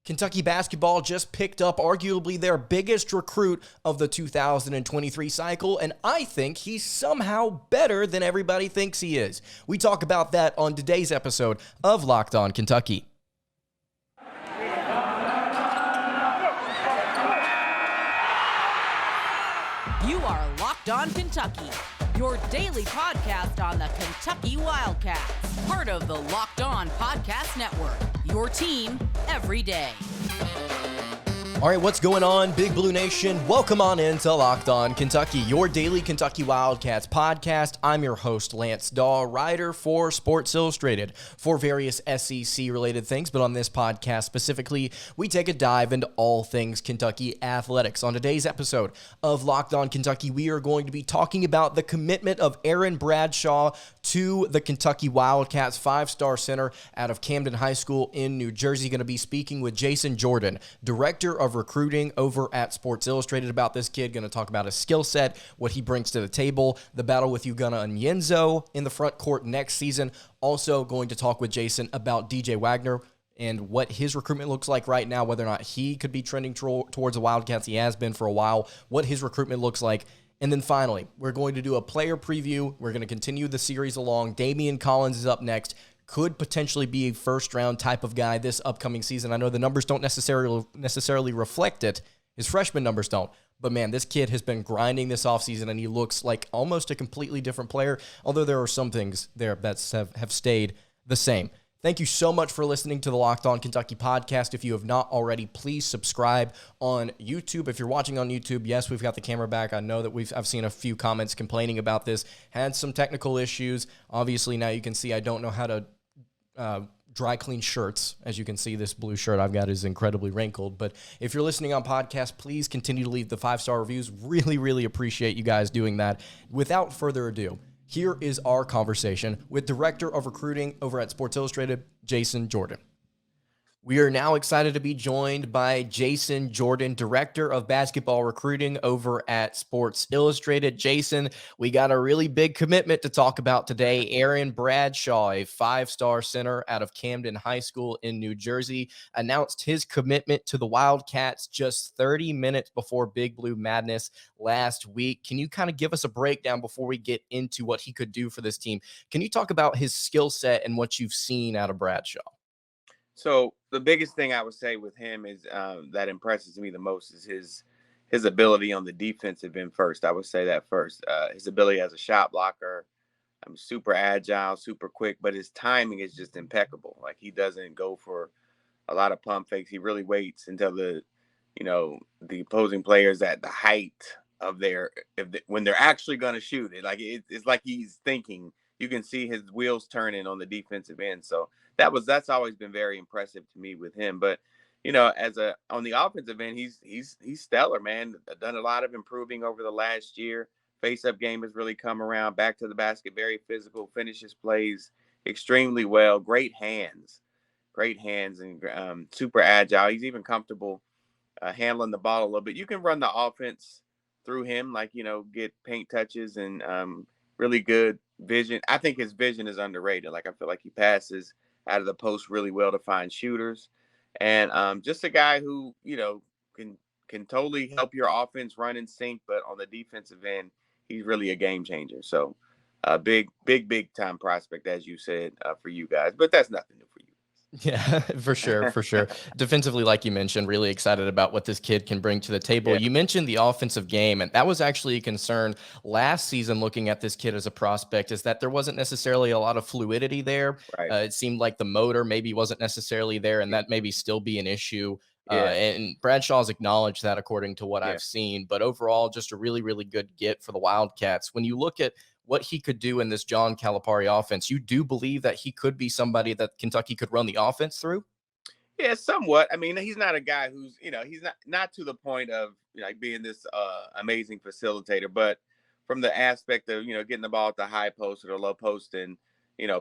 Kentucky basketball just picked up arguably their biggest recruit of the 2023 cycle, and I think he's somehow better than everybody thinks he is. We talk about that on today's episode of Locked On Kentucky. You are Locked On Kentucky, your daily podcast on the Kentucky Wildcats, part of the Locked On Podcast Network, your team every day. All right, what's going on, Big Blue Nation? Welcome on into Locked On Kentucky, your daily Kentucky Wildcats podcast. I'm your host, Lance Dawe, writer for Sports Illustrated for various SEC-related things, but on this podcast specifically, we take a dive into all things Kentucky athletics. On today's episode of Locked On Kentucky, we are going to be talking about the commitment of Aaron Bradshaw to the Kentucky Wildcats, five-star center out of Camden High School in New Jersey. Going to be speaking with Jason Jordan, director of recruiting over at Sports Illustrated, about this kid. Going to talk about his skill set, what he brings to the table, the battle with Ugonna Onyenso in the front court next season. Also going to talk with Jason about DJ Wagner and what his recruitment looks like right now, whether or not he could be trending towards the Wildcats. He has been for a while, what his recruitment looks like. And then finally, we're going to do a player preview. We're going to continue the series along. Damian Collins is up next. Could potentially be a first-round type of guy this upcoming season. I know the numbers don't necessarily reflect it. His freshman numbers don't. But, man, this kid has been grinding this offseason, and he looks like almost a completely different player, although there are some things there that have stayed the same. Thank you so much for listening to the Locked On Kentucky podcast. If you have not already, please subscribe on YouTube. If you're watching on YouTube, yes, we've got the camera back. I know that I've seen a few comments complaining about this. Had some technical issues. Obviously, now you can see I don't know how to dry clean shirts. As you can see, this blue shirt I've got is incredibly wrinkled. But if you're listening on podcast, please continue to leave the 5-star reviews. Really, really appreciate you guys doing that. Without further ado, here is our conversation with Director of Recruiting over at Sports Illustrated, Jason Jordan. We are now excited to be joined by Jason Jordan, Director of Basketball Recruiting over at Sports Illustrated. Jason, we got a really big commitment to talk about today. Aaron Bradshaw, a five-star center out of Camden High School in New Jersey, announced his commitment to the Wildcats just 30 minutes before Big Blue Madness last week. Can you kind of give us a breakdown before we get into what he could do for this team? Can you talk about his skill set and what you've seen out of Bradshaw? So the biggest thing I would say with him is that impresses me the most is his ability on the defensive end first. I would say that first. His ability as a shot blocker. Super agile, super quick, but his timing is just impeccable. Like, he doesn't go for a lot of pump fakes. He really waits until the opposing players at the height of when they're actually going to shoot it. Like, it's like he's thinking. You can see his wheels turning on the defensive end. So that's always been very impressive to me with him. But, on the offensive end, he's stellar, man. Done a lot of improving over the last year. Face-up game has really come around. Back to the basket, very physical, finishes plays extremely well. Great hands, and super agile. He's even comfortable handling the ball a little bit. You can run the offense through him, get paint touches and really good vision. I think his vision is underrated. Like, I feel like he passes out of the post really well to find shooters, and just a guy who can totally help your offense run and sync. But on the defensive end, he's really a game changer. So big time prospect, as you said, for you guys. But that's nothing new for you. Yeah, for sure. Defensively, like you mentioned, really excited about what this kid can bring to the table. Yeah. You mentioned the offensive game, and that was actually a concern last season looking at this kid as a prospect, is that there wasn't necessarily a lot of fluidity there. Right. It seemed like the motor maybe wasn't necessarily there, and that maybe still be an issue. And Bradshaw's acknowledged that according to what I've seen. But overall, just a really, really good get for the Wildcats. When you look at what he could do in this John Calipari offense, you do believe that he could be somebody that Kentucky could run the offense through? Yeah, somewhat. I mean, he's not a guy who's, he's not to the point of being this amazing facilitator, but from the aspect of, getting the ball at the high post or the low post and,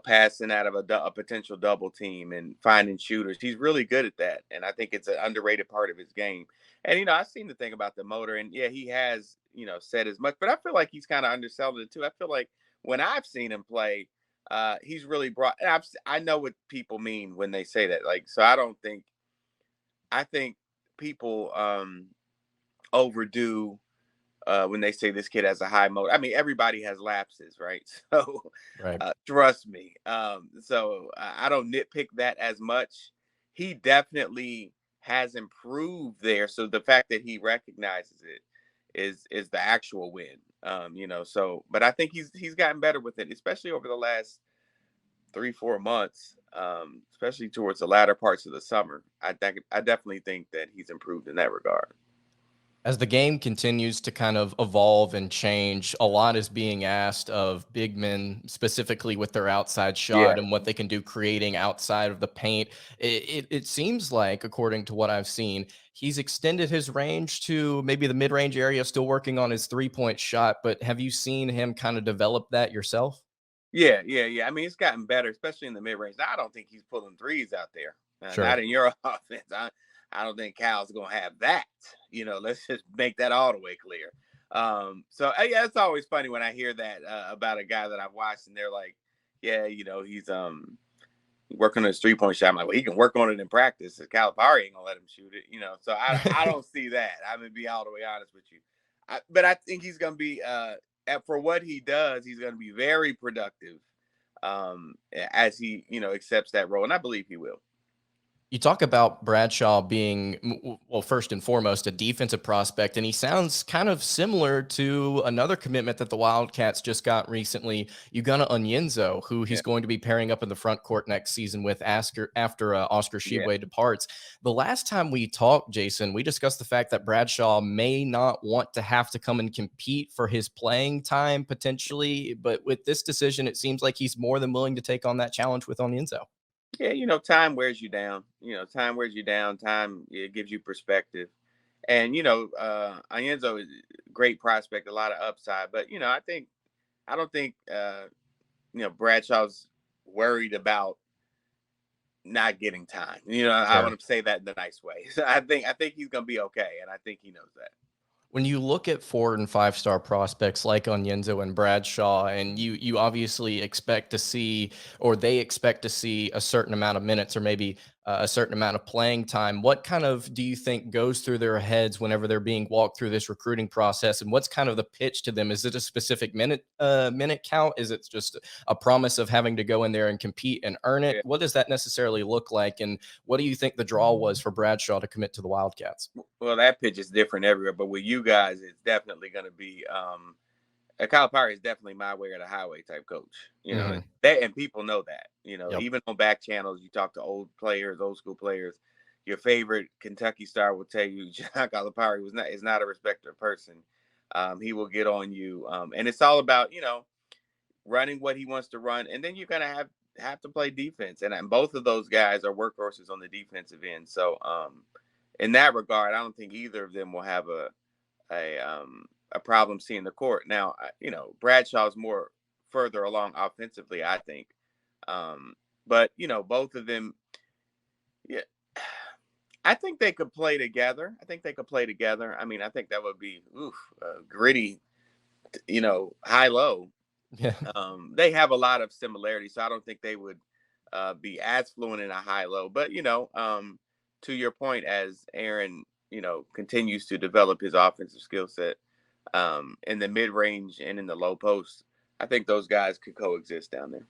passing out of a potential double team and finding shooters. He's really good at that. And I think it's an underrated part of his game. And, I've seen the thing about the motor, and he has, said as much, but I feel like he's kind of underselling it too. I feel like when I've seen him play, he's really brought, I know what people mean when they say that. Like, so I don't think I think people overdo when they say this kid has a high motor. I mean, everybody has lapses, right? So Right. trust me. So I don't nitpick that as much. He definitely has improved there. So the fact that he recognizes it is the actual win. So but I think he's gotten better with it, especially over the last 3-4 months, especially towards the latter parts of the summer. I definitely think that he's improved in that regard. As the game continues to kind of evolve and change, a lot is being asked of big men, specifically with their outside Yeah, shot and what they can do creating outside of the paint. It seems like, according to what I've seen, he's extended his range to maybe the mid range area, still working on his 3-point shot. But have you seen him kind of develop that yourself? yeah. I mean, it's gotten better, especially in the mid range. I don't think he's pulling threes out there. Not Sure. in your offense. I don't think Cal's gonna have that. Let's just make that all the way clear. Yeah, it's always funny when I hear that about a guy that I've watched, and they're like, yeah, he's working on his 3-point shot. I'm like, well, he can work on it in practice. Calipari ain't gonna let him shoot it. So I don't see that. I'm gonna be all the way honest with you. But I think he's gonna be for what he does, he's gonna be very productive as he accepts that role, and I believe he will. You talk about Bradshaw being, well, first and foremost, a defensive prospect, and he sounds kind of similar to another commitment that the Wildcats just got recently, Ugonna Onyenso, who Yeah, he's going to be pairing up in the front court next season with after Oscar yeah, Tshiebwe departs. The last time we talked, Jason, we discussed the fact that Bradshaw may not want to have to come and compete for his playing time potentially, but with this decision, it seems like he's more than willing to take on that challenge with Onyenso. yeah. Time wears you down. Time wears you down. Time it gives you perspective. And Ayenzo is a great prospect, a lot of upside. But I don't think Bradshaw's worried about not getting time. I Sure. want to say that in the nice way. So I think he's gonna be okay, and I think he knows that. When you look at 4 and 5 star prospects like Onyenso and Bradshaw, and you obviously expect to see, or they expect to see a certain amount of minutes, or maybe a certain amount of playing time, what kind of do you think goes through their heads whenever they're being walked through this recruiting process? And what's kind of the pitch to them? Is it a specific minute count? Is it just a promise of having to go in there and compete and earn it? Yeah. What does that necessarily look like? And what do you think the draw was for Bradshaw to commit to the Wildcats? Well, that pitch is different everywhere, but with you guys, it's definitely going to be. Calipari is definitely my way or the highway type coach. And Hmm. and people know that. Yep. Even on back channels, you talk to old players, old school players. Your favorite Kentucky star will tell you John Calipari is not a respecter of person. He will get on you, and it's all about running what he wants to run, and then you're gonna have to play defense, and both of those guys are workhorses on the defensive end. So in that regard, I don't think either of them will have a problem seeing the court. Now, Bradshaw's more further along offensively, I think. But both of them, yeah, I think they could play together. I think they could play together. I mean, I think that would be gritty, high low. Yeah. They have a lot of similarities, so I don't think they would be as fluent in a high low. But to your point, as Aaron continues to develop his offensive skill set in the mid range and in the low post, I think those guys could coexist down there.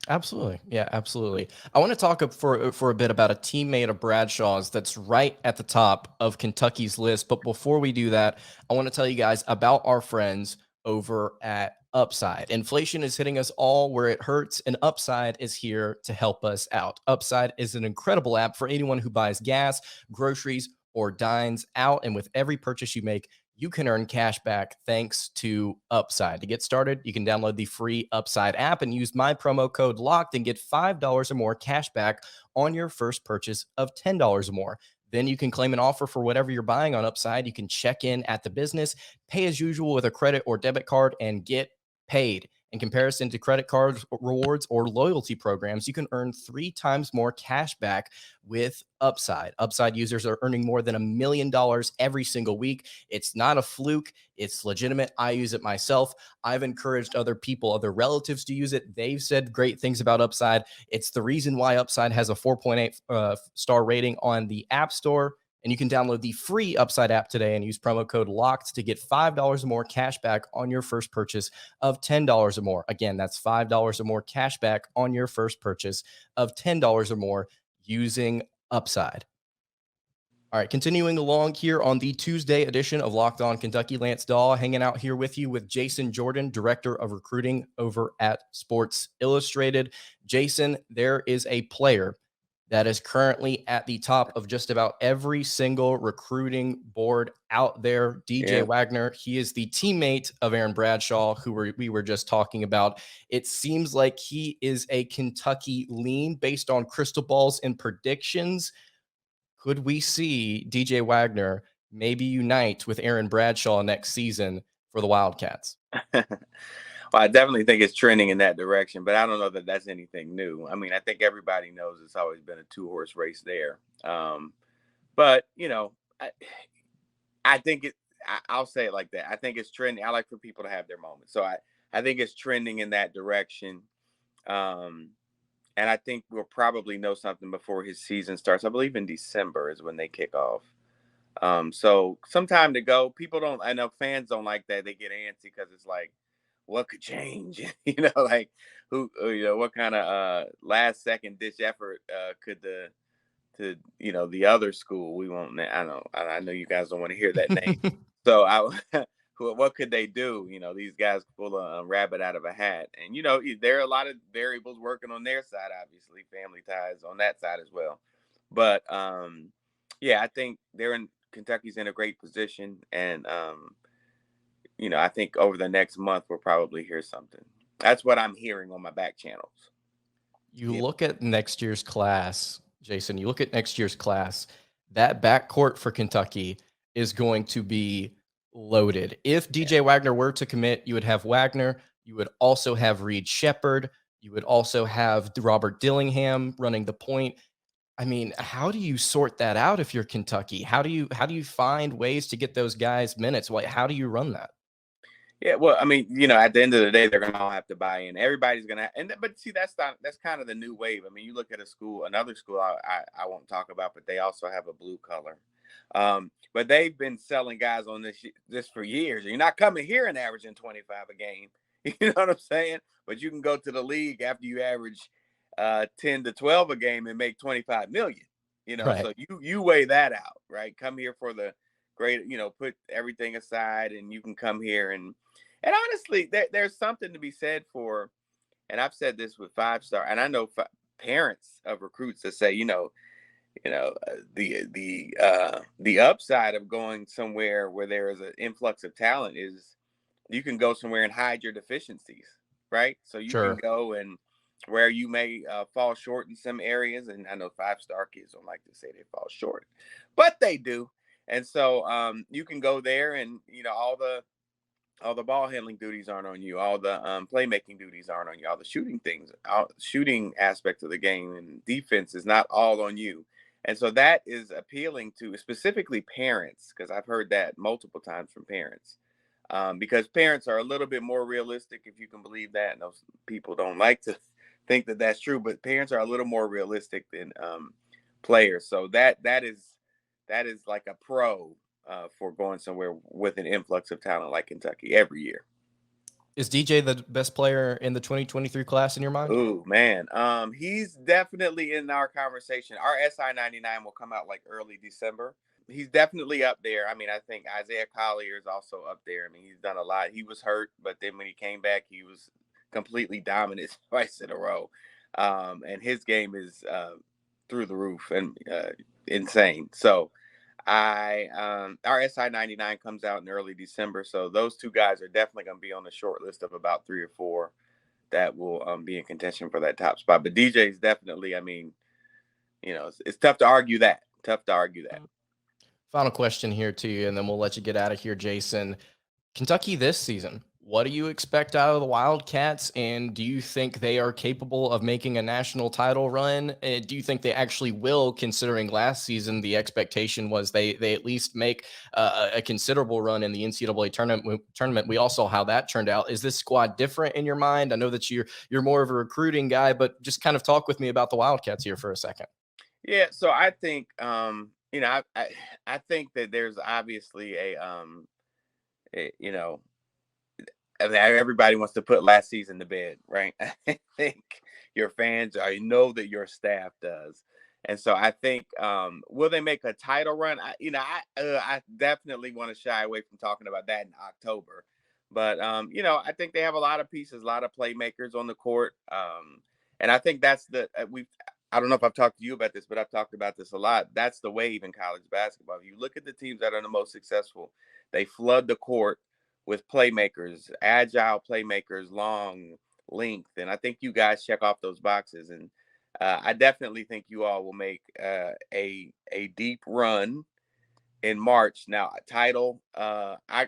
Absolutely. Yeah, absolutely. I want to talk for a bit about a teammate of Bradshaw's that's right at the top of Kentucky's list. But before we do that, I want to tell you guys about our friends over at Upside. Inflation is hitting us all where it hurts, and Upside is here to help us out. Upside is an incredible app for anyone who buys gas, groceries, or dines out. And with every purchase you make, you can earn cash back thanks to Upside. To get started, you can download the free Upside app and use my promo code LOCKED and get $5 or more cash back on your first purchase of $10 or more. Then you can claim an offer for whatever you're buying on Upside. You can check in at the business, pay as usual with a credit or debit card, and get paid. In comparison to credit card rewards or loyalty programs, you can earn 3 times more cash back with Upside. Upside users are earning more than $1 million every single week. It's not a fluke. It's legitimate. I use it myself. I've encouraged other people, other relatives to use it. They've said great things about Upside. It's the reason why Upside has a 4.8 star rating on the App Store. And you can download the free Upside app today and use promo code LOCKED to get $5 or more cash back on your first purchase of $10 or more. Again, that's $5 or more cash back on your first purchase of $10 or more using Upside. All right, continuing along here on the Tuesday edition of Locked On Kentucky, Lance Dawe hanging out here with you with Jason Jordan, Director of Recruiting over at Sports Illustrated. Jason, there is a player that is currently at the top of just about every single recruiting board out there, DJ Wagner. He is the teammate of Aaron Bradshaw, who we were just talking about. It seems like he is a Kentucky lean based on crystal balls and predictions. Could we see DJ Wagner maybe unite with Aaron Bradshaw next season for the Wildcats? Well, I definitely think it's trending in that direction, but I don't know that that's anything new. I mean, I think everybody knows it's always been a 2-horse race there. But, you know, I think I'll say it like that. I think it's trending. I like for people to have their moments. So I think it's trending in that direction. And I think we'll probably know something before his season starts. I believe in December is when they kick off. So some time to go. I know fans don't like that. They get antsy because it's like, what could change? Like what kind of last second ditch effort could the other school, we won't, I know you guys don't want to hear that name. So what could they do? These guys pull a rabbit out of a hat, and there are a lot of variables working on their side, obviously family ties on that side as well. But I think Kentucky's in a great position, and I think over the next month, we'll probably hear something. That's what I'm hearing on my back channels. You look at next year's class, Jason, that backcourt for Kentucky is going to be loaded. If DJ Wagner were to commit, you would have Wagner. You would also have Reed Shepherd. You would also have Robert Dillingham running the point. I mean, how do you sort that out if you're Kentucky? How do you find ways to get those guys minutes? How do you run that? Yeah, well, I mean, at the end of the day, they're going to all have to buy in. Everybody's going to, but see, that's kind of the new wave. I mean, you look at another school I won't talk about, but they also have a blue color. But they've been selling guys on this for years. You're not coming here and averaging 25 a game. You know what I'm saying? But you can go to the league after you average 10 to 12 a game and make 25 million. Right. So you weigh that out, right? Come here for the great, put everything aside, and you can come here and honestly, there's something to be said for, and I've said this with 5-star, and I know parents of recruits that say, the upside of going somewhere where there is an influx of talent is you can go somewhere and hide your deficiencies, right? So you can go and where you may fall short in some areas, and I know 5-star kids don't like to say they fall short, but they do. And so you can go there, and all the ball handling duties aren't on you. All the playmaking duties aren't on you. All the shooting aspects of the game and defense is not all on you. And so that is appealing to specifically parents, because I've heard that multiple times from parents, because parents are a little bit more realistic, if you can believe that. And those people don't like to think that that's true, but parents are a little more realistic than players. So that is like a pro for going somewhere with an influx of talent like Kentucky every year. Is DJ the best player in the 2023 class in your mind? Ooh, man. He's definitely in our conversation. Our SI-99 will come out like early December. He's definitely up there. I mean, I think Isaiah Collier is also up there. I mean, he's done a lot. He was hurt, but then when he came back, he was completely dominant twice in a row. And his game is through the roof and insane. So our SI-99 comes out in early December. So those two guys are definitely going to be on the short list of about 3 or 4 that will be in contention for that top spot. But DJ is definitely, I mean, it's tough to argue that. Final question here to you, and then we'll let you get out of here, Jason. Kentucky this season, What do you expect out of the Wildcats, and do you think they are capable of making a national title run? Do you think they actually will, considering last season the expectation was they at least make a considerable run in the NCAA tournament? We all saw how that turned out. Is this squad different in your mind? I know that you're more of a recruiting guy, but just kind of talk with me about the Wildcats here for a second. Yeah, so I think I think that there's obviously you know, everybody wants to put last season to bed, right? I think your fans, I know that your staff does. And so I think, will they make a title run? I definitely want to shy away from talking about that in October. But, I think they have a lot of pieces, a lot of playmakers on the court. And I think that's I don't know if I've talked to you about this, but I've talked about this a lot. That's the wave in college basketball. If you look at the teams that are the most successful, they flood the court with playmakers, agile playmakers, long, length. And I think you guys check off those boxes. And I definitely think you all will make a deep run in March. Now, a title, I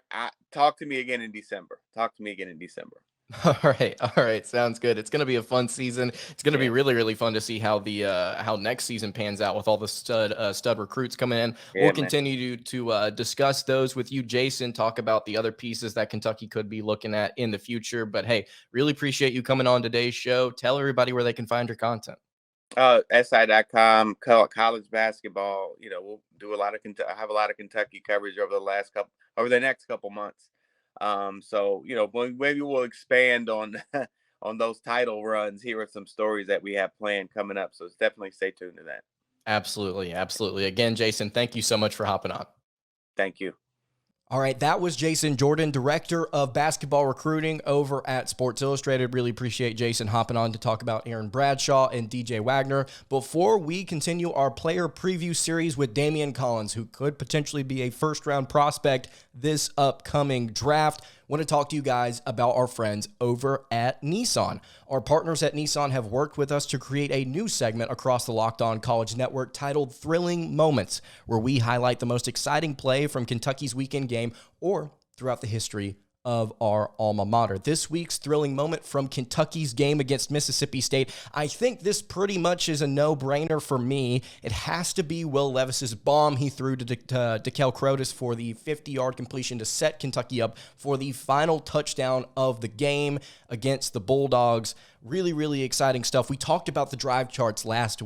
talk to me again in December. Talk to me again in December. All right. Sounds good. It's going to be a fun season. It's going to be really, really fun to see how the how next season pans out with all the stud recruits coming in. Yeah, we'll continue to discuss those with you, Jason. Talk about the other pieces that Kentucky could be looking at in the future. But hey, really appreciate you coming on today's show. Tell everybody where they can find your content. SI.com, college basketball. We'll do I have a lot of Kentucky coverage over the next couple months. So maybe we'll expand on on those title runs. Here are some stories that we have planned coming up. So definitely stay tuned to that. Absolutely. Again, Jason, thank you so much for hopping on. Thank you. All right, that was Jason Jordan, Director of Basketball Recruiting over at Sports Illustrated. Really appreciate Jason hopping on to talk about Aaron Bradshaw and DJ Wagner. Before we continue our player preview series with Damian Collins, who could potentially be a first-round prospect this upcoming draft, I want to talk to you guys about our friends over at Nissan. Our partners at Nissan have worked with us to create a new segment across the Locked On College Network titled Thrilling Moments, where we highlight the most exciting play from Kentucky's weekend game or throughout the history of our alma mater. This week's thrilling moment from Kentucky's game against Mississippi State. I think this pretty much is a no-brainer for me. It has to be Will Levis's bomb he threw to Calipari for the 50-yard completion to set Kentucky up for the final touchdown of the game against the Bulldogs. Really, really exciting stuff. We talked about the drive charts last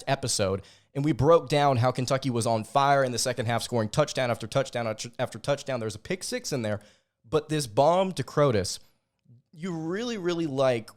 episode, and we broke down how Kentucky was on fire in the second half, scoring touchdown after touchdown after touchdown. There's a pick six in there, but this bomb to Crotus, you really, really like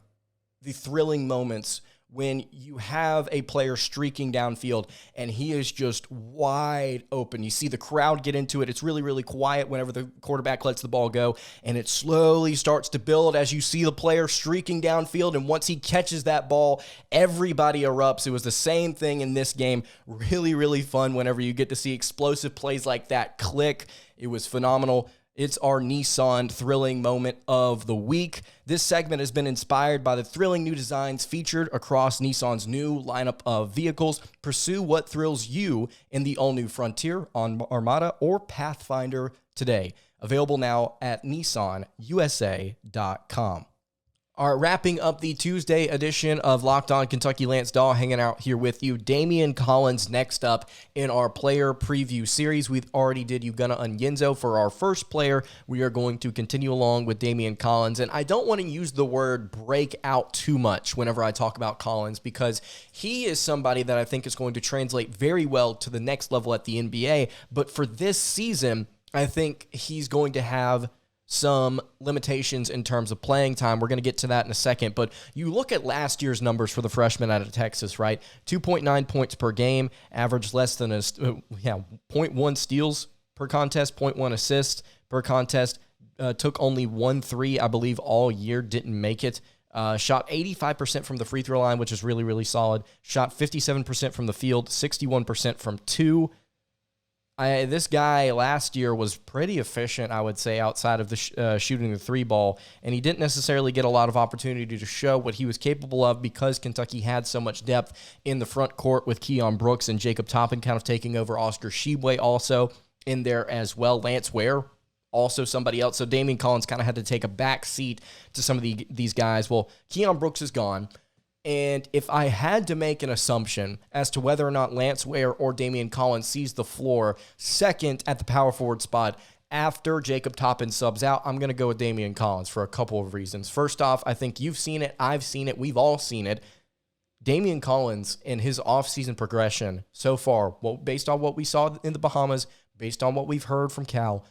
the thrilling moments when you have a player streaking downfield and he is just wide open. You see the crowd get into it. It's really, really quiet whenever the quarterback lets the ball go, and it slowly starts to build as you see the player streaking downfield, and once he catches that ball, everybody erupts. It was the same thing in this game. Really, really fun whenever you get to see explosive plays like that click. It was phenomenal. It's our Nissan thrilling moment of the week. This segment has been inspired by the thrilling new designs featured across Nissan's new lineup of vehicles. Pursue what thrills you in the all-new Frontier, Armada, or Pathfinder today. Available now at nissanusa.com. All right, wrapping up the Tuesday edition of Locked On Kentucky, Lance Dawe hanging out here with you. Damian Collins next up in our player preview series. We already did Ugonna Onyenso for our first player. We are going to continue along with Damian Collins. And I don't want to use the word break out too much whenever I talk about Collins, because he is somebody that I think is going to translate very well to the next level at the NBA. But for this season, I think he's going to have some limitations in terms of playing time. We're going to get to that in a second, but you look at last year's numbers for the freshman out of Texas, right? 2.9 points per game, averaged less than 0.1 steals per contest, 0.1 assists per contest, took only 1 3, I believe, all year, didn't make it. Shot 85% from the free throw line, which is really, really solid. Shot 57% from the field, 61% from two. This guy last year was pretty efficient, I would say, outside of the shooting the three ball, and he didn't necessarily get a lot of opportunity to show what he was capable of because Kentucky had so much depth in the front court with Keon Brooks and Jacob Toppin kind of taking over. Oscar Tshiebwe also in there as well. Lance Ware also somebody else. So Damian Collins kind of had to take a back seat to some of these guys. Well, Keon Brooks is gone. And if I had to make an assumption as to whether or not Lance Ware or Damian Collins sees the floor second at the power forward spot after Jacob Toppin subs out, I'm going to go with Damian Collins for a couple of reasons. First off, I think you've seen it, I've seen it, we've all seen it. Damian Collins in his offseason progression so far, well, based on what we saw in the Bahamas, based on what we've heard from Cal,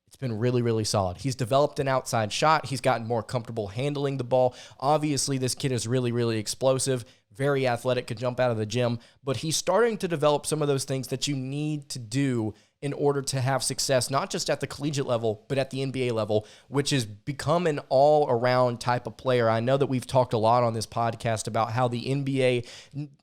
it's been really, really solid. He's developed an outside shot. He's gotten more comfortable handling the ball. Obviously, this kid is really, really explosive, very athletic, could jump out of the gym, but he's starting to develop some of those things that you need to do in order to have success, not just at the collegiate level, but at the NBA level, which has become an all-around type of player. I know that we've talked a lot on this podcast about how the NBA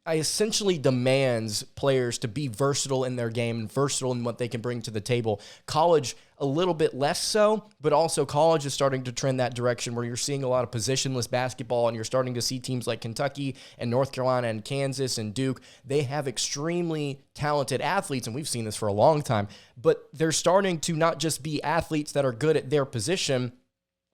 essentially demands players to be versatile in their game and versatile in what they can bring to the table. College, a little bit less so, but also college is starting to trend that direction where you're seeing a lot of positionless basketball, and you're starting to see teams like Kentucky and North Carolina and Kansas and Duke. They have extremely talented athletes, and we've seen this for a long time, but they're starting to not just be athletes that are good at their position,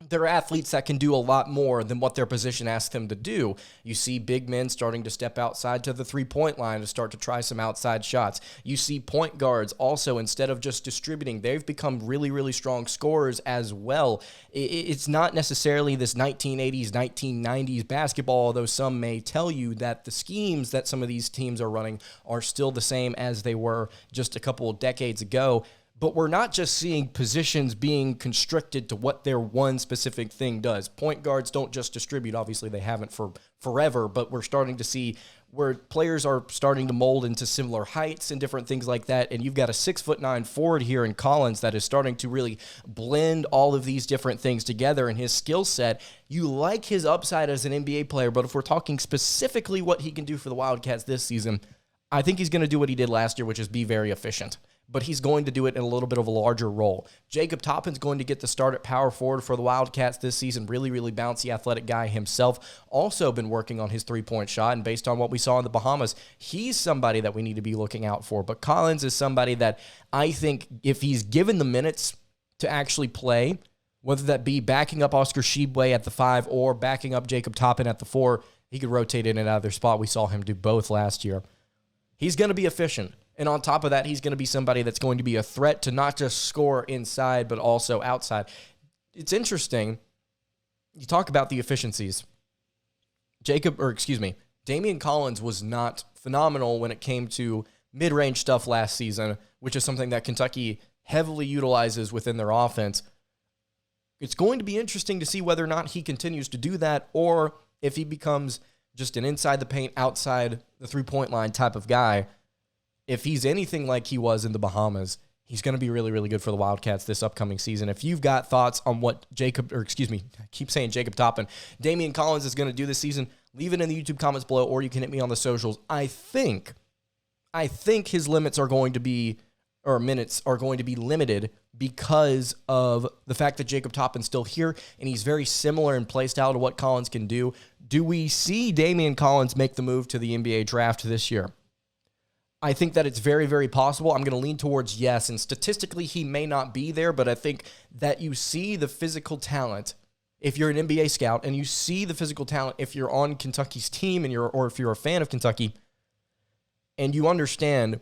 they're athletes that can do a lot more than what their position asks them to do. You see big men starting to step outside to the three-point line to start to try some outside shots. You see point guards also, instead of just distributing, they've become really, really strong scorers as well. It's not necessarily this 1980s, 1990s basketball, although some may tell you that the schemes that some of these teams are running are still the same as they were just a couple of decades ago. But we're not just seeing positions being constricted to what their one specific thing does. Point guards don't just distribute. Obviously, they haven't for forever, but we're starting to see where players are starting to mold into similar heights and different things like that. And you've got a 6'9" forward here in Collins that is starting to really blend all of these different things together in his skill set. You like his upside as an NBA player, but if we're talking specifically what he can do for the Wildcats this season, I think he's going to do what he did last year, which is be very efficient. But he's going to do it in a little bit of a larger role. Jacob Toppin's going to get the start at power forward for the Wildcats this season. Really, really bouncy, athletic guy himself. Also been working on his three-point shot, and based on what we saw in the Bahamas, he's somebody that we need to be looking out for. But Collins is somebody that I think if he's given the minutes to actually play, whether that be backing up Oscar Tshiebwe at the 5 or backing up Jacob Toppin at the 4, he could rotate in and out of their spot. We saw him do both last year. He's going to be efficient. And on top of that, he's going to be somebody that's going to be a threat to not just score inside, but also outside. It's interesting. You talk about the efficiencies. Damian Collins was not phenomenal when it came to mid-range stuff last season, which is something that Kentucky heavily utilizes within their offense. It's going to be interesting to see whether or not he continues to do that, or if he becomes just an inside the paint, outside the three-point line type of guy. If he's anything like he was in the Bahamas, he's going to be really, really good for the Wildcats this upcoming season. If you've got thoughts on what Jacob Toppin, Damian Collins is going to do this season, leave it in the YouTube comments below, or you can hit me on the socials. I think his limits are going to be, or minutes are going to be limited because of the fact that Jacob Toppin's still here, and he's very similar in play style to what Collins can do. Do we see Damian Collins make the move to the NBA draft this year? I think that it's very, very possible. I'm going to lean towards yes, and statistically he may not be there, but I think that you see the physical talent if you're an NBA scout, and you see the physical talent if you're on Kentucky's team or if you're a fan of Kentucky, and you understand,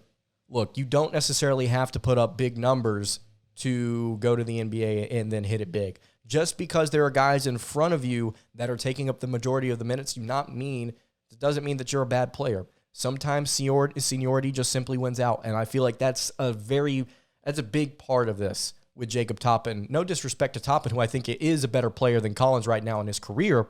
look, you don't necessarily have to put up big numbers to go to the NBA and then hit it big. Just because there are guys in front of you that are taking up the majority of the minutes doesn't mean that you're a bad player. Sometimes seniority just simply wins out, and I feel like that's a big part of this with Jacob Toppin. No disrespect to Toppin, who I think is a better player than Collins right now in his career.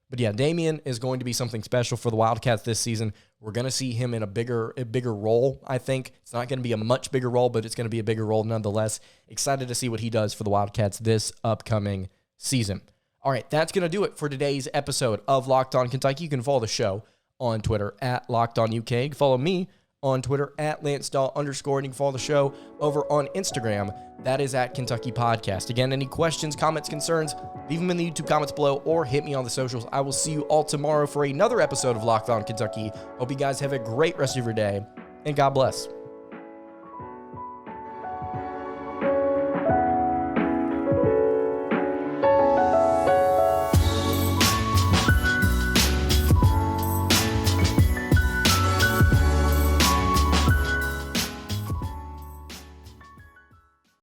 But yeah, Damian is going to be something special for the Wildcats this season. We're going to see him in a bigger role, I think. It's not going to be a much bigger role, but it's going to be a bigger role nonetheless. Excited to see what he does for the Wildcats this upcoming season. All right, that's going to do it for today's episode of Locked On Kentucky. You can follow the show on Twitter at LockedOnUK. You can follow me on Twitter at LanceDawe_, and you can follow the show over on Instagram. That is at Kentucky Podcast. Again, any questions, comments, concerns, leave them in the YouTube comments below or hit me on the socials. I will see you all tomorrow for another episode of Locked On Kentucky. Hope you guys have a great rest of your day, and God bless.